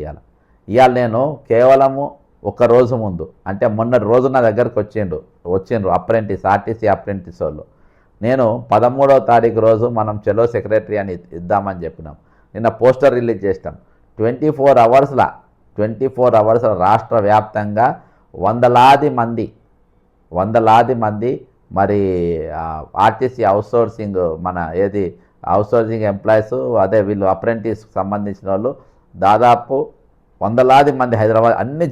ఇవాళ నేను కేవలము ఒక రోజు ముందు, అంటే మొన్నటి రోజు నా దగ్గరకు వచ్చిండ్రు ఆర్టీసీ అప్రెంటిస్ వాళ్ళు. నేను 13వ తారీఖు రోజు మనం చలో సెక్రటరీ అని ఇద్దామని చెప్పినాం. నిన్న పోస్టర్ రిలీజ్ చేస్తాం. 24 అవర్స్ రాష్ట్ర వ్యాప్తంగా వందలాది మంది మరి ఆర్టీసీ అవుట్సోర్సింగ్ అవుట్సోర్సింగ్ ఎంప్లాయీస్, అదే వీళ్ళు అప్రెంటిస్కి సంబంధించిన వాళ్ళు దాదాపు వందలాది మంది హైదరాబాద్ అన్ని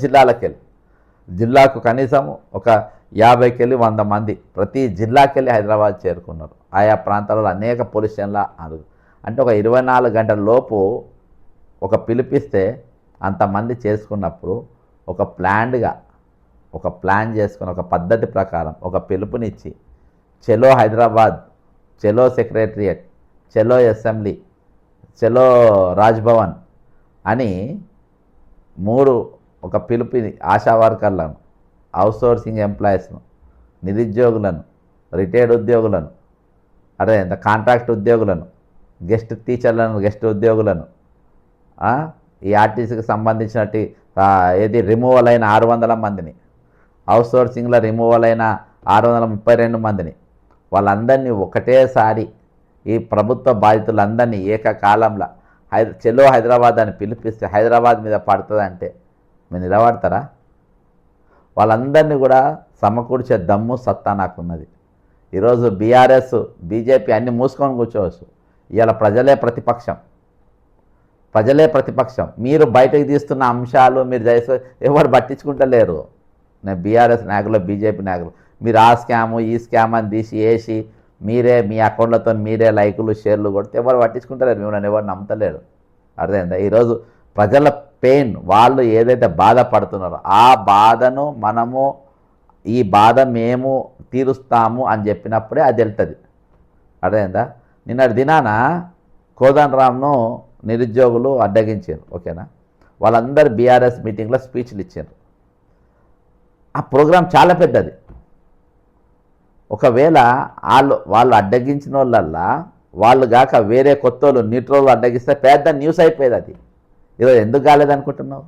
జిల్లాకు కనీసం ఒక 50-100 మంది ప్రతి జిల్లాకెళ్ళి హైదరాబాద్ చేరుకున్నారు. ఆయా ప్రాంతాలలో అనేక పోలీస్ స్టేషన్ల అంటే ఒక 24 గంటల లోపు ఒక పిలిపిస్తే అంతమంది చేసుకున్నప్పుడు ఒక ప్లాన్ చేసుకుని ఒక పద్ధతి ప్రకారం ఒక పిలుపునిచ్చి చలో హైదరాబాద్, చలో సెక్రటరియట్, చలో అసెంబ్లీ, చలో రాజ్భవన్ అని 3 ఒక పిలుపుని ఆశా వర్కర్లను, అవుట్సోర్సింగ్ ఎంప్లాయీస్ను, నిరుద్యోగులను, రిటైర్డ్ ఉద్యోగులను, అదే కాంట్రాక్ట్ ఉద్యోగులను, గెస్ట్ టీచర్లను, గెస్ట్ ఉద్యోగులను, ఈ ఆర్టీసీకి సంబంధించినట్టు రిమూవల్ అయిన 600 మందిని, అవుట్సోర్సింగ్లో రిమూవల్ అయిన 632 మందిని, వాళ్ళందరినీ ఒకటేసారి ఈ ప్రభుత్వ బాధితులందరినీ ఏకకాలంలో చలో హైదరాబాద్ అని పిలిపిస్తే హైదరాబాద్ మీద పడుతుందంటే మీరు నిలబడతారా? వాళ్ళందరినీ కూడా సమకూర్చే దమ్ము సత్తా నాకున్నది. ఈరోజు బీఆర్ఎస్, బీజేపీ అన్నీ మూసుకొని కూర్చోవచ్చు. ఇవాళ ప్రజలే ప్రతిపక్షం. మీరు బయటకు తీస్తున్న అంశాలు మీరు చేస్తే ఎవరు పట్టించుకుంటలేరు. నేను బీఆర్ఎస్ నాయకులు, బీజేపీ నాయకులు మీరు ఆ స్కాము ఈ స్కామ్ అని వేసి మీరే మీ అకౌంట్లతో మీరే లైకులు షేర్లు కొడితే ఎవరు పట్టించుకుంటలేరు. మిమ్మల్ని ఎవరు నమ్ముతలేరు. అర్థమైందా? ఈరోజు ప్రజల పెయిన్, వాళ్ళు ఏదైతే బాధపడుతున్నారో ఆ బాధను ఈ బాధ మేము తీరుస్తాము అని చెప్పినప్పుడే అది వెళ్తుంది. అర్థమైందా? నిన్నటి దినాన కోదండరామ్ను నిరుద్యోగులు అడ్డగించారు. ఓకేనా? వాళ్ళందరూ బీఆర్ఎస్ మీటింగ్లో స్పీచ్లు ఇచ్చారు. ఆ ప్రోగ్రాం చాలా పెద్దది. ఒకవేళ వాళ్ళు అడ్డగించిన వాళ్ళల్లా వాళ్ళు కాక వేరే కొత్త వాళ్ళు నీట్రోళ్ళు అడ్డగిస్తే పెద్ద న్యూస్ అయిపోయేది. అది ఈరోజు ఎందుకు కాలేదనుకుంటున్నావు?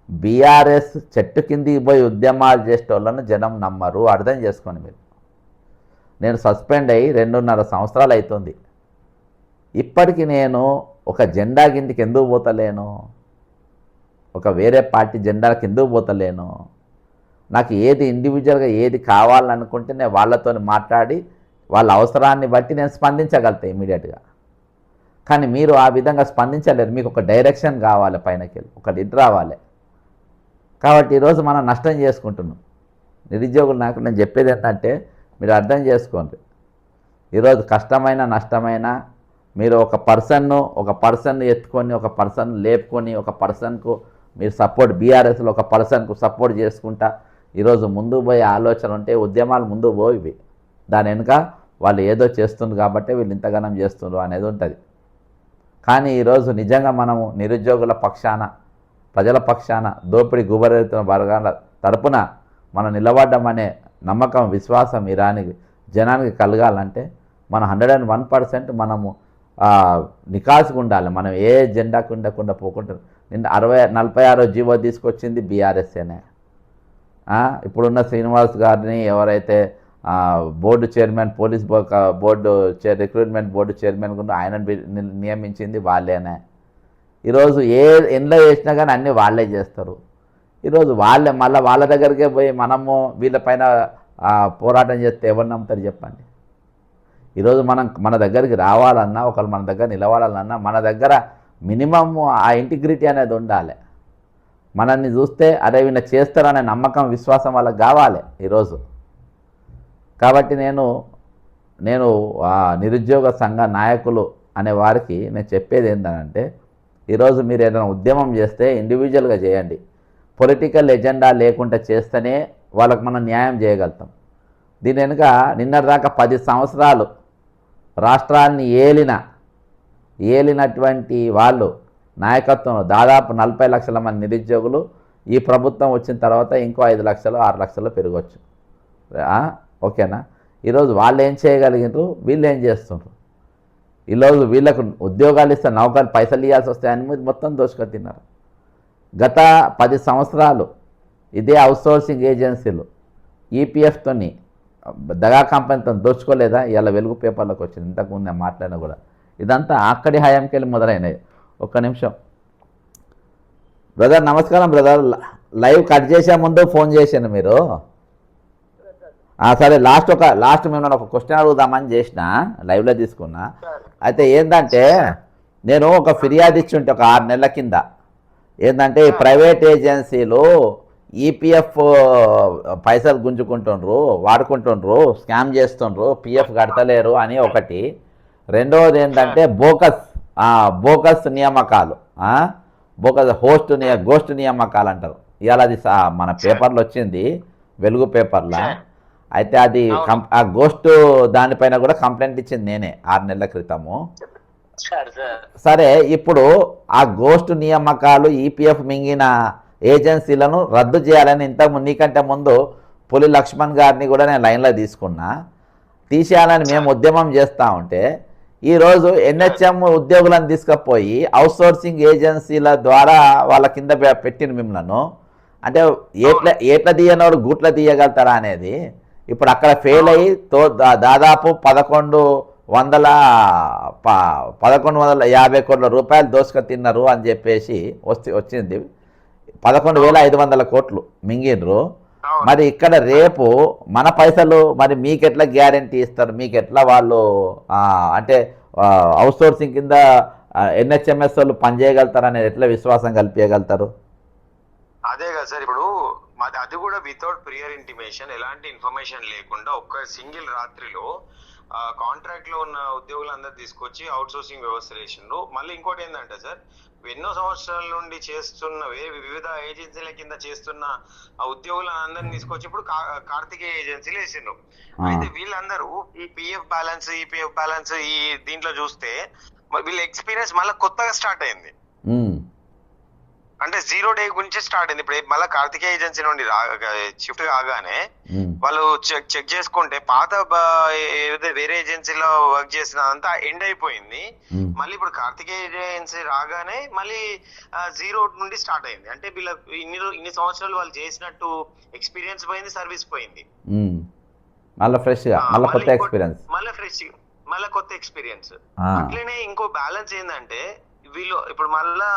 బీఆర్ఎస్ చెట్టు కిందికి పోయి ఉద్యమాలు చేసేటోళ్ళను జనం నమ్మరు. అర్థం చేసుకోండి మీరు. నేను సస్పెండ్ అయ్యి 2.5 సంవత్సరాలు అవుతుంది. ఇప్పటికి నేను ఒక జెండా కిందికి ఎందుకు పోతలేను? ఒక వేరే పార్టీ జెండాకి ఎందుకు పోతలేను? నాకు ఏది ఇండివిజువల్గా ఏది కావాలనుకుంటే నేను వాళ్ళతో మాట్లాడి వాళ్ళ అవసరాన్ని బట్టి నేను స్పందించగలుగుతాను ఇమీడియట్గా. కానీ మీరు ఆ విధంగా స్పందించలేరు. మీకు ఒక డైరెక్షన్ కావాలి, పైనకి ఒక లిడ్ రావాలి. కాబట్టి ఈరోజు మనం నష్టం చేసుకుంటున్నాం. నిరుద్యోగులు నాకు నేను చెప్పేది ఏంటంటే మీరు అర్థం చేసుకోండి. ఈరోజు కష్టమైన నష్టమైన మీరు ఒక పర్సన్ ఎత్తుకొని ఒక పర్సన్ లేపుకొని ఒక పర్సన్కు మీరు సపోర్ట్ బీఆర్ఎస్లో ఒక పర్సన్కు సపోర్ట్ చేసుకుంటా ఈరోజు ముందు పోయే ఆలోచన ఉంటే ఉద్యమాలు ముందు పోయివి. దాని వెనుక వాళ్ళు ఏదో చేస్తుండ్రు కాబట్టి వీళ్ళు ఇంతగానం చేస్తుండ్రు అనేది ఉంటుంది. కానీ ఈరోజు నిజంగా మనము నిరుద్యోగుల పక్షాన, ప్రజల పక్షాన, దోపిడీ గుబరెత్తున వర్గాల తరపున మనం నిలబడ్డం అనే నమ్మకం, విశ్వాసం జనానికి కలగాలంటే మనం 101% మనము నికాసుగా ఉండాలి. మనం ఏ జెండాకు ఉండకుండా పోకుండా. నిన్న 46 జీవో తీసుకొచ్చింది బీఆర్ఎస్ఏనే. ఇప్పుడున్న శ్రీనివాస్ గారిని ఎవరైతే board chairman, police board recruitment board chairman కూడా ఆయన నియమించింది వాళ్ళేనే. ఈరోజు ఎండ్లో చేసినా కానీ అన్నీ వాళ్ళే చేస్తారు. ఈరోజు మళ్ళీ వాళ్ళ దగ్గరికే పోయి మనము వీళ్ళపైన పోరాటం చేస్తే ఎవరు నమ్ముతారు చెప్పండి? ఈరోజు మన దగ్గరికి రావాలన్నా, ఒకళ్ళు మన దగ్గర నిలవాలన్నా మన దగ్గర మినిమమ్ ఆ ఇంటిగ్రిటీ అనేది ఉండాలి. మనల్ని చూస్తే అరే వీళ్ళ చేస్తారనే నమ్మకం, విశ్వాసం వాళ్ళకి కావాలి ఈరోజు. కాబట్టి నేను నిరుద్యోగ సంఘ నాయకులు అనే వారికి నేను చెప్పేది ఏంటంటే ఈరోజు మీరు ఏదైనా ఉద్యమం చేస్తే ఇండివిజువల్గా చేయండి. పొలిటికల్ ఎజెండా లేకుండా చేస్తేనే వాళ్ళకు మనం న్యాయం చేయగలుగుతాం. దీని వెనుక నిన్నటిదాకా 10 సంవత్సరాలు రాష్ట్రాన్ని ఏలినటువంటి వాళ్ళు నాయకత్వంలో దాదాపు 40 లక్షల మంది నిరుద్యోగులు. ఈ ప్రభుత్వం వచ్చిన తర్వాత ఇంకో 5 లక్షలు 6 లక్షలు పెరగవచ్చు. ఓకేనా? ఈరోజు వాళ్ళు ఏం చేయగలిగినారు, వీళ్ళు ఏం చేస్తున్నారు? ఈరోజు వీళ్ళకు ఉద్యోగాలు ఇస్తే నౌకర్లు పైసలు ఇవ్వాల్సి వస్తాయని మొత్తం దోచుకొని తిన్నారు. గత 10 సంవత్సరాలు ఇదే అవుట్సోర్సింగ్ ఏజెన్సీలు ఈపీఎఫ్తోని దగా కంపెనీతో దోచుకోలేదా? ఇలా వెలుగు పేపర్లోకి వచ్చింది. ఇంతకుముందు నేను మాట్లాడినా కూడా ఇదంతా అక్కడి హయాంకి వెళ్ళి మొదలైనవి. ఒక్క నిమిషం బ్రదర్. నమస్కారం బ్రదర్. లైవ్ కట్ చేసే ముందు ఫోన్ చేశాను మీరు. సరే, లాస్ట్ మేము ఒక క్వశ్చన్ అడుగుదామని చేసిన, లైవ్లో తీసుకున్నా. అయితే ఏంటంటే నేను ఒక ఫిర్యాదు ఇచ్చి ఉంటే ఒక 6 నెలల కింద ఏంటంటే ఈ ప్రైవేట్ ఏజెన్సీలు ఈపీఎఫ్ పైసలు గుంజుకుంటుండ్రు, వాడుకుంటుండ్రు, స్కామ్ చేస్తుండ్రు, పిఎఫ్ కడతలేరు అని ఒకటి. రెండవది ఏంటంటే బోకస్ నియామకాలు, గోస్ట్ నియామకాలు అంటారు. ఇవాళ అది మన పేపర్లో వచ్చింది, వెలుగు పేపర్లో. అయితే అది ఆ గోస్ట్ దానిపైన కూడా కంప్లైంట్ ఇచ్చింది నేనే 6 నెలల క్రితము. సరే, ఇప్పుడు ఆ గోస్ట్ నియామకాలు ఈపీఎఫ్ మింగిన ఏజెన్సీలను రద్దు చేయాలని నీకంటే ముందు పులి లక్ష్మణ్ గారిని కూడా నేను లైన్లో తీసేయాలని మేము ఉద్యమం చేస్తూ ఉంటే ఈరోజు ఎన్హెచ్ఎం ఉద్యోగులను తీసుకుపోయి అవుట్సోర్సింగ్ ఏజెన్సీల ద్వారా వాళ్ళ కింద పెట్టిన మిమ్మల్ని అంటే ఏట్ల తీయనోడు గూట్ల తీయగలుగుతారా అనేది ఇప్పుడు అక్కడ ఫెయిల్ అయ్యి దాదాపు 1150 కోట్ల రూపాయలు దోసుక తిన్నారు అని చెప్పేసి వచ్చింది. 11,500 కోట్లు మింగినరు. మరి ఇక్కడ రేపు మన పైసలు మరి మీకెట్లా గ్యారంటీ ఇస్తారు? మీకెట్లా వాళ్ళు అంటే అవుట్సోర్సింగ్ కింద ఎన్హెచ్ఎంఎస్ వాళ్ళు పనిచేయగలుగుతారు అనేది ఎట్లా విశ్వాసం కల్పించగలుగుతారు? అదే కదా సార్, ఇప్పుడు అది కూడా వితౌట్ ప్రియర్ ఇంటిమేషన్, ఎలాంటి ఇన్ఫర్మేషన్ లేకుండా ఒక్క సింగిల్ రాత్రిలో కాంట్రాక్ట్ లో ఉన్న ఉద్యోగులందరూ తీసుకొచ్చి అవుట్ సోర్సింగ్ వ్యవస్థ చేసిండ్రు. మళ్ళీ ఇంకోటి ఏంటంటే సార్, ఎన్నో సంవత్సరాల నుండి చేస్తున్న వివిధ ఏజెన్సీల కింద చేస్తున్న ఆ ఉద్యోగులందరినీ తీసుకొచ్చి ఇప్పుడు కార్తికేయ ఏజెన్సీలు వేసిండ్రు. అయితే వీళ్ళందరూ ఈ పిఎఫ్ బ్యాలెన్స్, ఈపీఎఫ్ బ్యాలెన్స్ ఈ దీంట్లో చూస్తే వీళ్ళ ఎక్స్పీరియన్స్ మళ్ళీ కొత్తగా స్టార్ట్ అయింది. అంటే 0 డే గురించి స్టార్ట్ అయింది. ఇప్పుడు మళ్ళీ కార్తికేయ ఏజెన్సీ నుండి షిఫ్ట్ కాగానే వాళ్ళు చెక్ చేసుకుంటే పాత ఏదైతే వేరే ఏజెన్సీలో వర్క్ చేసినంతా ఎండ్ అయిపోయింది. మళ్ళీ ఇప్పుడు కార్తికేయ ఏజెన్సీ రాగానే మళ్ళీ 0 నుండి స్టార్ట్ అయింది. అంటే వీళ్ళ ఇన్ని సంవత్సరాలు వాళ్ళు చేసినట్టు ఎక్స్పీరియన్స్ పోయింది, సర్వీస్ పోయింది. మళ్ళీ ఫ్రెష్ గా మళ్ళీ కొత్త ఎక్స్పీరియన్స్, మళ్ళీ కొత్త ఎక్స్పీరియన్స్. అట్లనే ఇంకో బ్యాలెన్స్ ఏంటంటే వీళ్ళు ఇప్పుడు మళ్ళా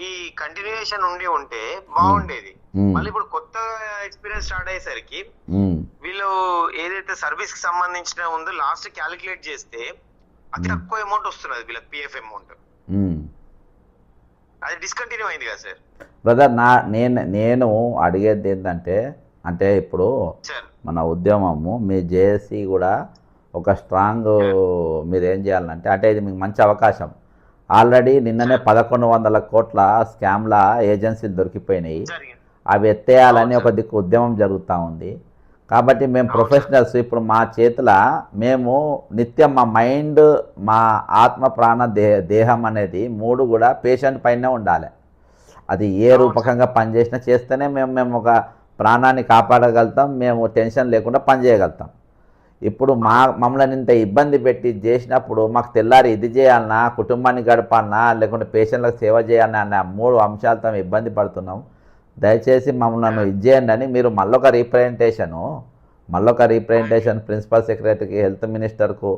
ఈ కంటిన్యూయేషన్ ఉంటే బాగుండేది. మళ్ళీ ఇప్పుడు కొత్త ఎక్స్పీరియన్స్ స్టార్ట్ అయ్యేసరికి వీళ్ళు ఏదైతే సర్వీస్ కి సంబంధించిన ఉందో లాస్ట్ క్యాలిక్యులేట్ చేస్తే అతి తక్కువ అమౌంట్ వస్తున్నది వీళ్ళకి, పిఎఫ్ అమౌంట్. అది డిస్కంటిన్యూ అయింది కదా సార్. బ్రదర్ నేను అడిగేది ఏంటంటే, అంటే ఇప్పుడు మన ఉద్యమము మీ జేఏసీ కూడా ఒక స్ట్రాంగ్, మీరు ఏం చేయాలంటే, అంటే ఇది మీకు మంచి అవకాశం. ఆల్రెడీ నిన్ననే 1100 కోట్ల స్కామ్ల ఏజెన్సీలు దొరికిపోయినాయి. అవి ఎత్తేయాలని ఒక దిక్కు ఉద్యమం జరుగుతూ ఉంది. కాబట్టి మేము ప్రొఫెషనల్స్ ఇప్పుడు మా చేతుల మేము నిత్యం మా మైండ్, మా ఆత్మ, ప్రాణ, దేహం అనేది 3 కూడా పేషెంట్ పైనే ఉండాలి. అది ఏ రూపకంగా పనిచేసినా చేస్తేనే మేము ఒక ప్రాణాన్ని కాపాడగలుగుతాం, మేము టెన్షన్ లేకుండా పనిచేయగలుగుతాం. ఇప్పుడు మమ్మల్ని ఇంత ఇబ్బంది పెట్టి చేసినప్పుడు మాకు తెల్లారి ఇది చేయాలన్నా, కుటుంబాన్ని గడపాలన్నా, లేకుంటే పేషెంట్లకు సేవ చేయాలన్నా అన్న 3 అంశాలతో ఇబ్బంది పడుతున్నాం. దయచేసి మమ్మల్ని ఇది చేయండి అని మీరు మళ్ళొక రీప్రజెంటేషన్ ప్రిన్సిపల్ సెక్రటరీకి, హెల్త్ మినిస్టర్కు,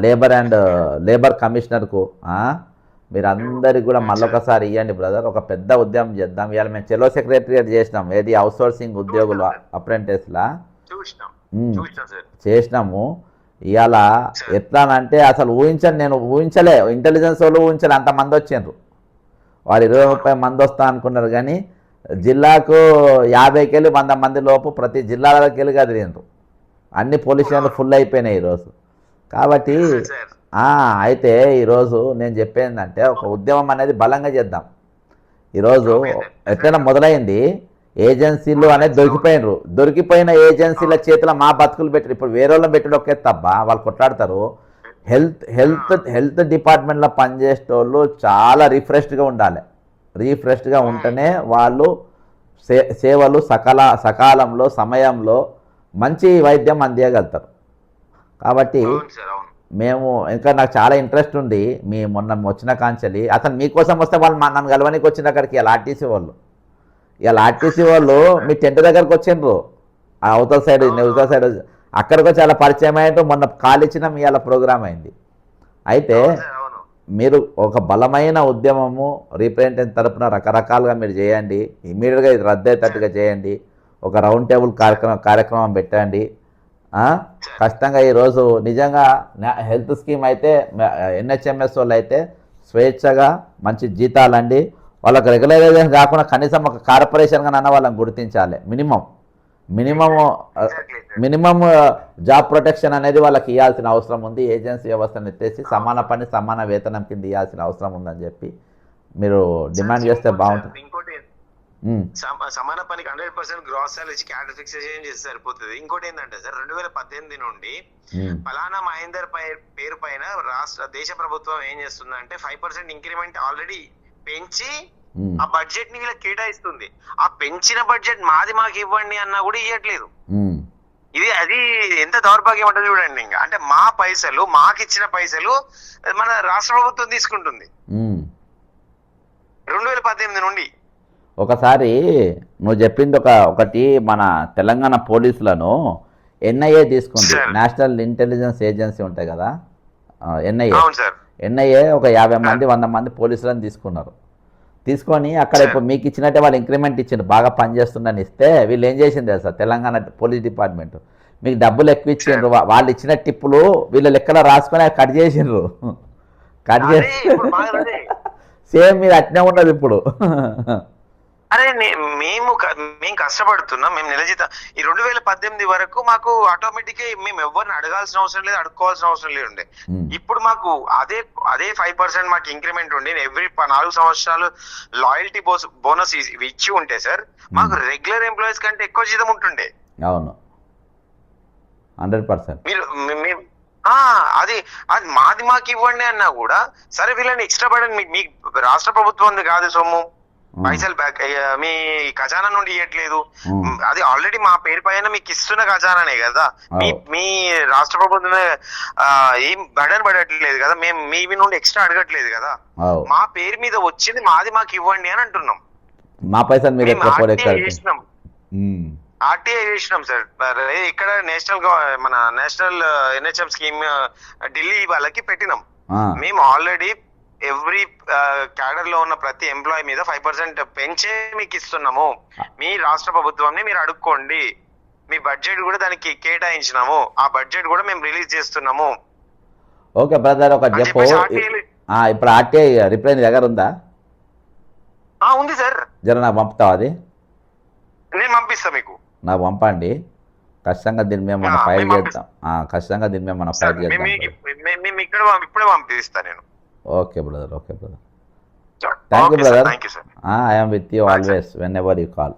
లేబర్ కమిషనర్కు మీరు అందరికి కూడా మళ్ళొకసారి ఇవ్వండి బ్రదర్. ఒక పెద్ద ఉద్యమం చేద్దాం. ఇవాళ మేము చెలో సెక్రటరియట్ చేసినాం, ఏది అవుట్సోర్సింగ్ ఉద్యోగులు అప్రెంటిస్లా చేసినాము. ఇవాళ ఎట్లానంటే అసలు నేను ఊహించలే, ఇంటెలిజెన్స్ వాళ్ళు ఊహించలే, అంతమంది వచ్చిండ్రు. వారు 20-30 మంది వస్తా అనుకున్నారు, కానీ జిల్లాకు 50కి వెళ్ళి 100 మంది లోపు ప్రతి జిల్లాలకు వెళ్ళి కదిలిండ్రు. అన్ని పోలీస్ స్టేషన్లు ఫుల్ అయిపోయినాయి ఈరోజు. కాబట్టి అయితే ఈరోజు నేను చెప్పేందంటే, ఒక ఉద్యమం అనేది బలంగా చేద్దాం. ఈరోజు ఎట్లయినా మొదలైంది, ఏజెన్సీలు అనేది దొరికిపోయిన ఏజెన్సీల చేతిలో మా బతుకులు పెట్టి ఇప్పుడు వేరే వాళ్ళని పెట్టి ఒకే తప్ప వాళ్ళు కొట్లాడతారు. హెల్త్ డిపార్ట్మెంట్లో పనిచేసేటోళ్ళు చాలా రిఫ్రెష్డ్గా ఉండాలి. రిఫ్రెష్డ్గా ఉంటేనే వాళ్ళు సేవలు సకాలంలో సమయంలో మంచి వైద్యం అందియగలుగుతారు. కాబట్టి మేము ఇంకా నాకు చాలా ఇంట్రెస్ట్ ఉంది. మొన్న వచ్చిన కాంచెలి అసలు మీకోసం వస్తే వాళ్ళు నన్ను గెలవనికి వచ్చిన అక్కడికి ఇలా ఆర్టీసీ వాళ్ళు మీ టెంట్ దగ్గరకు వచ్చిండ్రు, అవతల సైడ్ అక్కడికి వచ్చి అలా పరిచయం అయ్యారు. మొన్న కాల్ ఇచ్చిన మీ అలా ప్రోగ్రామ్ అయింది. అయితే మీరు ఒక బలమైన ఉద్యమము రీప్రజెంటేషన్ తరపున రకరకాలుగా మీరు చేయండి. ఇమీడియట్గా ఇది రద్దయ్యేటట్టుగా చేయండి. ఒక రౌండ్ టేబుల్ కార్యక్రమం పెట్టండి. ఖచ్చితంగా ఈరోజు నిజంగా హెల్త్ స్కీమ్ అయితే NHMS వాళ్ళు అయితే స్వేచ్ఛగా మంచి జీతాలండి. వాళ్ళకి రెగ్యులరైజేషన్ కాకుండా కనీసం ఒక కార్పొరేషన్గా నన్న వాళ్ళని గుర్తించాలి. మినిమం జాబ్ ప్రొటెక్షన్ అనేది వాళ్ళకి ఇవ్వాల్సిన అవసరం ఉంది. ఏజెన్సీ వ్యవస్థను ఎత్తేసి సమాన పని సమాన వేతనం కింద ఇవ్వాల్సిన అవసరం ఉందని చెప్పి మీరు డిమాండ్ చేస్తే బాగుంటుంది. సమాన పనికి 100% గ్రాస్ సాలరీ క్యాడర్ ఫిక్సేషన్ చేసి సరిపోతుంది. ఇంకోటి ఏంటంటే సార్, 2018 నుండి ఫలానా మహేందర్ పేరు పైన దేశ ప్రభుత్వం ఏం చేస్తుందంటే 5% ఇంక్రిమెంట్ ఆల్రెడీ పెంచి ఆ బడ్జెట్ ని వీళ్ళకి కేటాయిస్తుంది. ఆ పెంచిన బడ్జెట్ మాకు ఇవ్వండి అన్నా కూడా ఇవ్వట్లేదు. అది ఎంత దౌర్భాగ్యం అంటే చూడండి. ఇంకా అంటే మా పైసలు, మాకు ఇచ్చిన పైసలు మన రాష్ట్ర ప్రభుత్వం తీసుకుంటుంది 2018 నుండి. ఒకసారి నువ్వు చెప్పింది ఒకటి, మన తెలంగాణ పోలీసులను NIA తీసుకుంది, నేషనల్ ఇంటెలిజెన్స్ ఏజెన్సీ ఉంటాయి కదా, NIA ఒక 50 మంది 100 మంది పోలీసులను తీసుకొని అక్కడ ఇప్పుడు మీకు ఇచ్చినట్టే వాళ్ళు ఇంక్రిమెంట్ ఇచ్చిండ్రు, బాగా పనిచేస్తుందని ఇస్తే వీళ్ళు ఏం చేసింది తెలుసా, తెలంగాణ పోలీస్ డిపార్ట్మెంట్ మీకు డబ్బులు ఎక్కువ ఇచ్చిండ్రు, వాళ్ళు ఇచ్చిన టిప్పులు వీళ్ళ లెక్కలో రాసుకొని కట్ చేసిండ్రు. కట్ చేసి సేమ్ మీరు అట్నే ఉన్నది ఇప్పుడు. అరే మేము కష్టపడుతున్నాం, మేము నెల జీతం ఈ 2018 వరకు మాకు ఆటోమేటిక్ మేము ఎవరిని అడగాల్సిన అవసరం లేదు, అడుక్కోవాల్సిన అవసరం లేదుండే. ఇప్పుడు మాకు అదే 5% మాకు ఇంక్రిమెంట్ ఉండి ఎవ్రీ 4 సంవత్సరాలు లాయల్టీ బోనస్ ఇచ్చి ఉంటే సార్ మాకు రెగ్యులర్ ఎంప్లాయీస్ కంటే ఎక్కువ జీతం ఉంటుండే. అవును, 100%. మీరు అది మాకు ఇవ్వండి అన్నా కూడా సరే వీళ్ళని ఎక్స్ట్రా పడండి, మీకు రాష్ట్ర ప్రభుత్వం కాదు సొమ్ము, పైసలు బ్యాక్ మీ ఖజానా నుండి ఇవ్వట్లేదు. ఉమ్, అది ఆల్రెడీ మా పేరు పైన మీకు ఇస్తున్న ఖజానానే కదా. మీ అవు మీ రాష్ట్ర ప్రభుత్వమే ఏం బర్డన్ పడట్లేదు కదా. మేము మీ నుండి ఎక్స్ట్రా అడగట్లేదు కదా. అవు మా పేరు మీద వచ్చింది మాది మాకు ఇవ్వండి అని అంటున్నాం. మా పైసలు మీరు మేము ఎక్కువ ఆర్టీఐ పోలేక చేసినాం, ఆర్టీఐ చేసినాం సార్. ఇక్కడ మన నేషనల్ ఎన్హెచ్ఎం స్కీమ్ ఢిల్లీ వాళ్ళకి పెట్టినాం. మేము ఆల్రెడీ ఎవ్రీ క్యాడర్ లో ఉన్న ప్రతి ఎంప్లాయీ మీద 5% పెంచే మీకు ఇస్తున్నాము. మీ రాష్ట్ర ప్రభుత్వంని మీరు అడుక్కోండి. మీ బడ్జెట్ కూడా దానికి కేటాయించినాము. ఆ బడ్జెట్ కూడా మేము రిలీజ్ చేస్తున్నాము ఓకే బ్రదర్, ఒక అని చెప్పు. చెప్పేసి ఆర్టీఐ. ఇప్పుడు ఆర్టీఐ రిప్లై నీ దగ్గర ఉందా? ఉంది సార్, జర నాకు పంపుతావు అది? నేను పంపిస్తా మీకు. నాకు పంపండి. ఖచ్చితంగా దీని మీద మనం ఫైట్ మేము చేద్దాం. ఖచ్చితంగా దీని మీద మనం ఫైట్ చేద్దాం. మేము ఇక్కడ ఇప్పుడే పంపిస్తా నేను. Okay brother, okay brother. Thank you brother. I'm with you always when ever you call.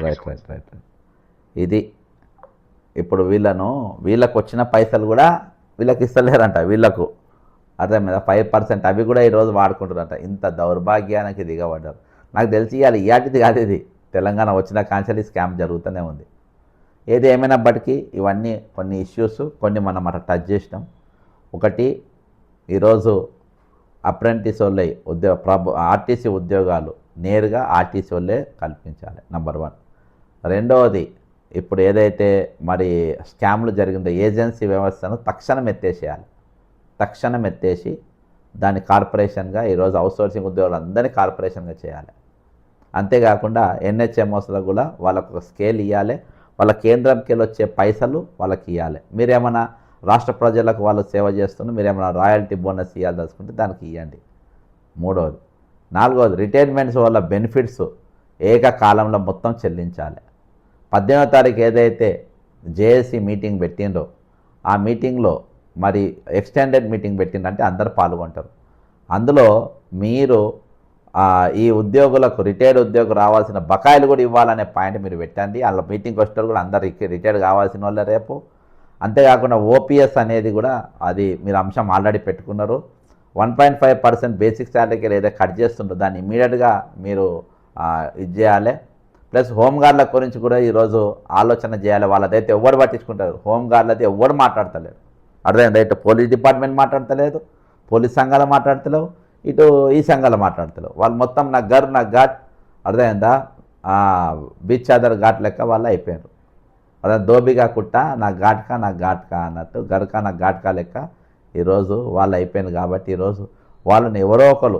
Right right right. ఇది ఇప్పుడు వీళ్ళకు వచ్చిన పైసలు కూడా వీళ్ళకి ఇస్తలేరంట. వీళ్ళకు అర్థమైందా? 5% అవి కూడా ఈరోజు వాడుకుంటారంట. ఇంత దౌర్భాగ్యానికి దిగబడ్డారు. నాకు తెలిసి ఇవాటిది కాదు, ఇది తెలంగాణ వచ్చిన కాంచెల్లి స్కామ్ జరుగుతూనే ఉంది. ఏది ఏమైనప్పటికీ ఇవన్నీ కొన్ని ఇష్యూస్, కొన్ని మనం అట్లా టచ్ చేసినాం. ఒకటి, ఈరోజు అప్రెంటిస్ వాళ్ళే ఆర్టీసీ ఉద్యోగాలు నేరుగా ఆర్టీసీ వాళ్ళే కల్పించాలి, నంబర్ 1. రెండవది, ఇప్పుడు ఏదైతే మరి స్కామ్లు జరిగిందో ఏజెన్సీ వ్యవస్థను తక్షణం ఎత్తేసేయాలి. తక్షణం ఎత్తేసి దాన్ని కార్పొరేషన్గా, ఈరోజు అవుట్సోర్సింగ్ ఉద్యోగులు అందరినీ కార్పొరేషన్గా చేయాలి. అంతేకాకుండా ఎన్హెచ్ఎంఓస్లో కూడా వాళ్ళకు ఒక స్కేల్ ఇవ్వాలి. వాళ్ళ కేంద్రంకి వచ్చే పైసలు వాళ్ళకి ఇవ్వాలి. మీరేమైనా రాష్ట్ర ప్రజలకు వాళ్ళు సేవ చేస్తున్నారు, మీరేమైనా రాయల్టీ బోనస్ ఇవ్వాలి తెలుసుకుంటే దానికి ఇవ్వండి. 3వది. 4వది, రిటైర్మెంట్స్ వల్ల బెనిఫిట్స్ ఏకకాలంలో మొత్తం చెల్లించాలి. 18వ తారీఖు ఏదైతే జేఏసీ మీటింగ్ పెట్టిందో ఆ మీటింగ్లో మరి ఎక్స్టెండెడ్ మీటింగ్ పెట్టిందంటే అందరు పాల్గొంటారు. అందులో మీరు ఈ ఉద్యోగులకు, రిటైర్డ్ ఉద్యోగులు రావాల్సిన బకాయిలు కూడా ఇవ్వాలనే పాయింట్ మీరు పెట్టండి. అందులో మీటింగ్కి వచ్చే కూడా అందరు రిటైర్డ్ కావాల్సిన వాళ్ళే రేపు. అంతేకాకుండా ఓపీఎస్ అనేది కూడా అది మీరు అంశం ఆల్రెడీ పెట్టుకున్నారు. 1.5% బేసిక్ శాలరీకి ఏదైతే కట్ చేస్తుందో దాన్ని ఇమీడియట్గా మీరు ఇది చేయాలి. ప్లస్ హోంగార్డుల గురించి కూడా ఈరోజు ఆలోచన చేయాలి. వాళ్ళదైతే ఎవరు పట్టించుకుంటారు, హోంగార్డులైతే ఎవరు మాట్లాడతలేరు. అర్థమైందా? ఇటు పోలీస్ డిపార్ట్మెంట్ మాట్లాడతలేదు, పోలీస్ సంఘాలు మాట్లాడతలేవు, ఇటు ఈ సంఘాలు మాట్లాడతలేవు. వాళ్ళు మొత్తం నా ఘాట్, అర్థమైందా? బీచ్ చాదర్ ఘాట్ లెక్క వాళ్ళు అయిపోయారు. అదే దోబిగా కుట్ట నా ఘాట్కా అన్నట్టు గర్కా నా ఘాట్కా లెక్క ఈరోజు వాళ్ళు అయిపోయింది. కాబట్టి ఈరోజు వాళ్ళని ఎవరో ఒకరు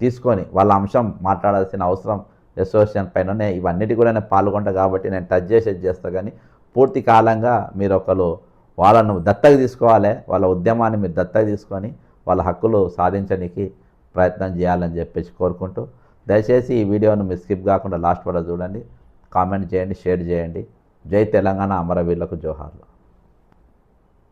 తీసుకొని వాళ్ళ అంశం మాట్లాడాల్సిన అవసరం అసోసియేషన్ పైననే. ఇవన్నిటి కూడా నేను పాల్గొంటా కాబట్టి నేను టచ్ చేసేది చేస్తా. కానీ పూర్తి కాలంగా మీరు ఒకరు వాళ్ళను దత్తత తీసుకోవాలి. వాళ్ళ ఉద్యమాన్ని మీరు దత్తత తీసుకొని వాళ్ళ హక్కులు సాధించడానికి ప్రయత్నం చేయాలని చెప్పేసి కోరుకుంటూ, దయచేసి ఈ వీడియోను మీరు స్కిప్ కాకుండా లాస్ట్ వరకు చూడండి, కామెంట్ చేయండి, షేర్ చేయండి. జై తెలంగాణ, అమరవీరులకు జోహార్లు.